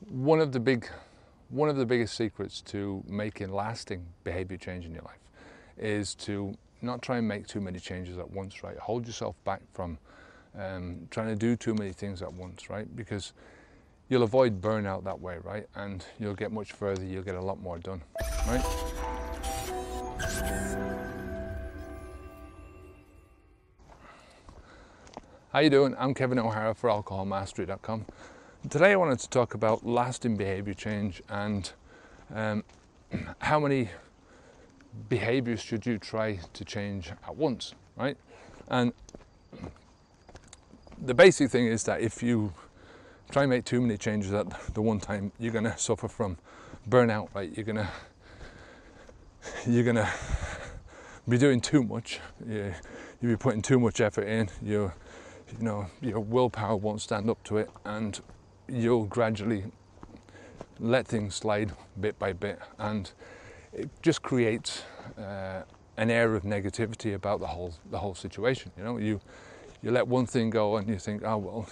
One of the big, one of the biggest secrets to making lasting behavior change in your life is to not try and make too many changes at once, right? Hold yourself back from trying to do too many things at once, right? Because you'll avoid burnout that way, right? And you'll get much further, you'll get a lot more done, right? How you doing? I'm Kevin O'Hara for alcoholmastery.com. Today I wanted to talk about lasting behavior change and how many behaviors should you try to change at once, right? And the basic thing is that if you try and make too many changes at the one time, you're going to suffer from burnout, right? You're gonna be doing too much. You'll be putting too much effort in. Your willpower won't stand up to it, and you'll gradually let things slide bit by bit, and it just creates an air of negativity about the whole situation. You let one thing go and you think, oh well,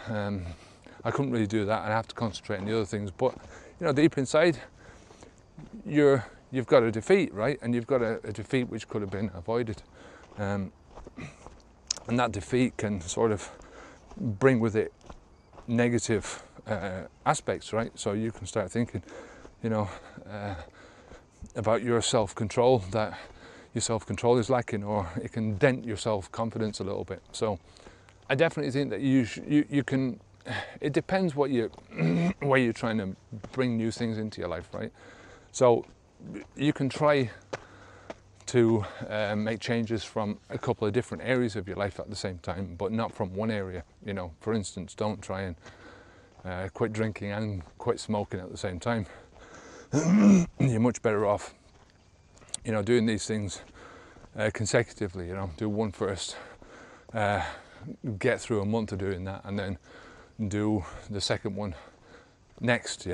I couldn't really do that. I have to concentrate on the other things. But deep inside, you've got a defeat, right? And you've got a defeat which could have been avoided. And that defeat can sort of bring with it negative aspects, right? So you can start thinking, about your self-control, that your self-control is lacking, or it can dent your self-confidence a little bit. So I definitely think that you can. It depends what where you're trying to bring new things into your life, right? So you can try to make changes from a couple of different areas of your life at the same time, but not from one area. For instance, don't try and quit drinking and quit smoking at the same time. You're much better off, doing these things consecutively. Do one first, get through a month of doing that, and then do the second one next.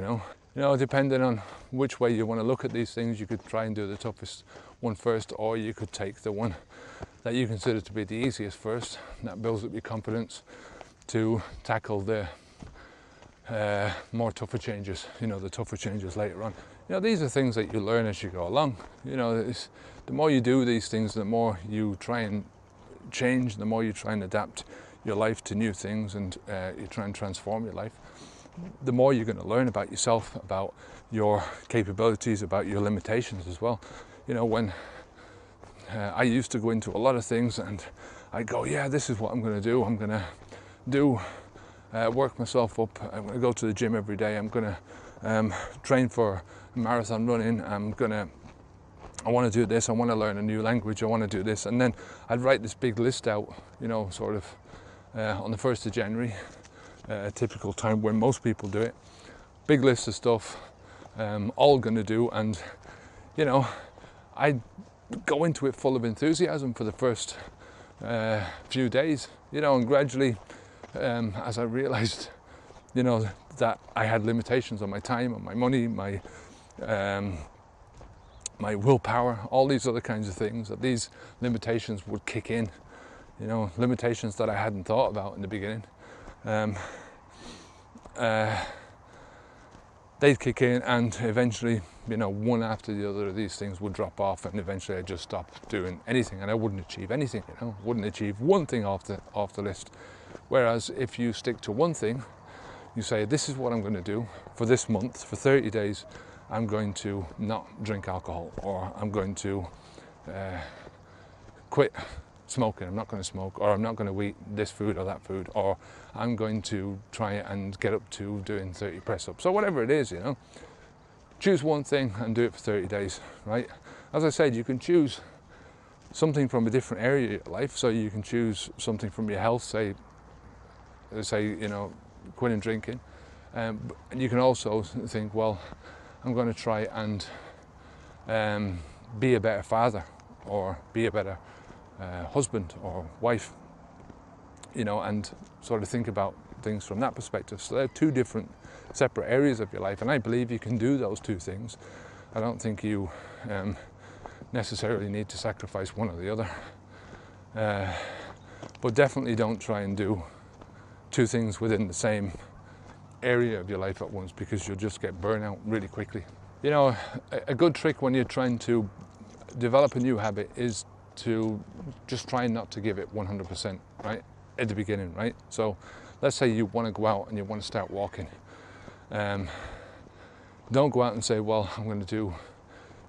Depending on which way you want to look at these things, you could try and do the toughest one first, or you could take the one that you consider to be the easiest first. That builds up your confidence to tackle the more tougher changes, the tougher changes later on. These are things that you learn as you go along. The more you do these things, the more you try and change, the more you try and adapt your life to new things, and you try and transform your life, the more you're going to learn about yourself, about your capabilities, about your limitations as well. When I used to go into a lot of things and I go, yeah, this is what I'm going to do. I'm going to work myself up. I'm going to go to the gym every day. I'm going to train for marathon running. I want to do this. I want to learn a new language. I want to do this. And then I'd write this big list out, sort of on the 1st of January, a typical time when most people do it. Big list of stuff, all going to do. And, I go into it full of enthusiasm for the first few days, and gradually, as I realized, that I had limitations on my time, on my money, my willpower, all these other kinds of things, that these limitations would kick in, limitations that I hadn't thought about in the beginning. They'd kick in, and eventually, one after the other of these things would drop off, and eventually I'd just stop doing anything, and I wouldn't achieve anything, wouldn't achieve one thing off the list. Whereas if you stick to one thing, you say, this is what I'm going to do for this month, for 30 days, I'm going to not drink alcohol, or I'm going to quit smoking, I'm not going to smoke, or I'm not going to eat this food or that food, or I'm going to try and get up to doing 30 press-ups, or whatever it is, Choose one thing and do it for 30 days, right? As I said, you can choose something from a different area of your life, so you can choose something from your health, say quitting drinking, and you can also think, well, I'm going to try and be a better father, or be a better husband or wife, and sort of think about things from that perspective. So they're two different separate areas of your life, and I believe you can do those two things. I don't think you necessarily need to sacrifice one or the other, but definitely don't try and do two things within the same area of your life at once, because you'll just get burnout really quickly. You know, a good trick when you're trying to develop a new habit is to just try not to give it 100%, right, at the beginning, right? So let's say you want to go out and you want to start walking. Don't go out and say, well, I'm going to do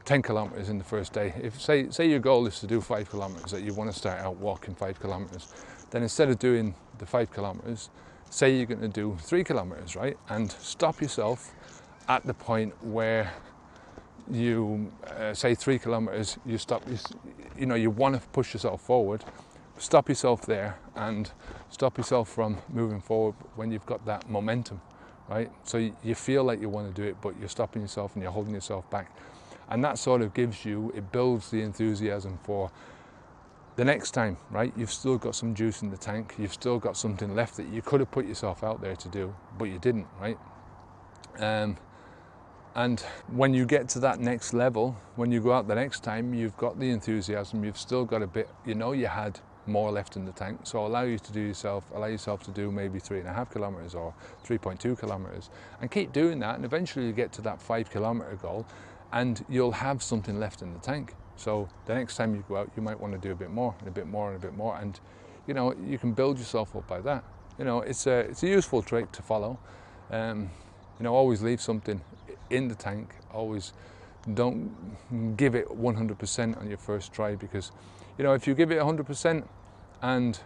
10 kilometers in the first day. If say your goal is to do 5 kilometers, that you want to start out walking 5 kilometers, then instead of doing the 5 kilometers, say you're going to do 3 kilometers, right? And stop yourself at the point where you say 3 kilometers, you stop, you want to push yourself forward, stop yourself there and stop yourself from moving forward when you've got that momentum, right? So you feel like you want to do it, but you're stopping yourself and you're holding yourself back. And that sort of it builds the enthusiasm for the next time, right? You've still got some juice in the tank, you've still got something left that you could have put yourself out there to do, but you didn't, right? And when you get to that next level, when you go out the next time, you've got the enthusiasm, you've still got a bit, you had more left in the tank. So allow yourself to do maybe 3.5 kilometers or 3.2 kilometers, and keep doing that. And eventually you get to that 5 kilometer goal and you'll have something left in the tank. So the next time you go out, you might want to do a bit more and a bit more and a bit more. And, you can build yourself up by that. It's a useful trick to follow. Always leave something in the tank. Always don't give it 100% on your first try, because if you give it 100% and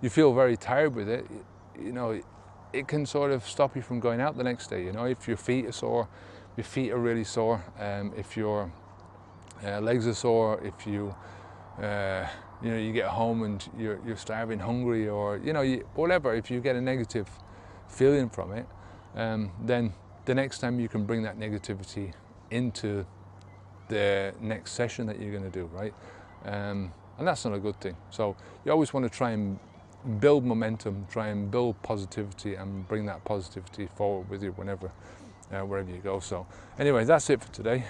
you feel very tired with it, it can sort of stop you from going out the next day. If your feet are sore, your feet are really sore, if your legs are sore, if you you get home and you're starving, hungry, or whatever, if you get a negative feeling from it, then the next time you can bring that negativity into the next session that you're going to do, right? And that's not a good thing. So you always want to try and build momentum, try and build positivity, and bring that positivity forward with you wherever you go. So anyway, that's it for today.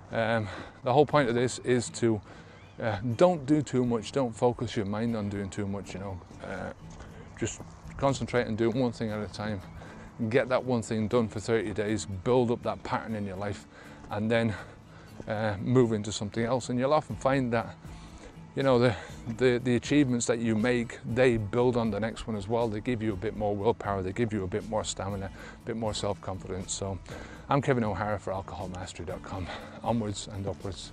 The whole point of this is to don't do too much, don't focus your mind on doing too much, just concentrate on doing one thing at a time. Get that one thing done for 30 days, build up that pattern in your life, and then move into something else. And you'll often find that the achievements that you make, they build on the next one as well. They give you a bit more willpower, they give you a bit more stamina, a bit more self-confidence. So I'm Kevin O'Hara for alcoholmastery.com. Onwards and upwards.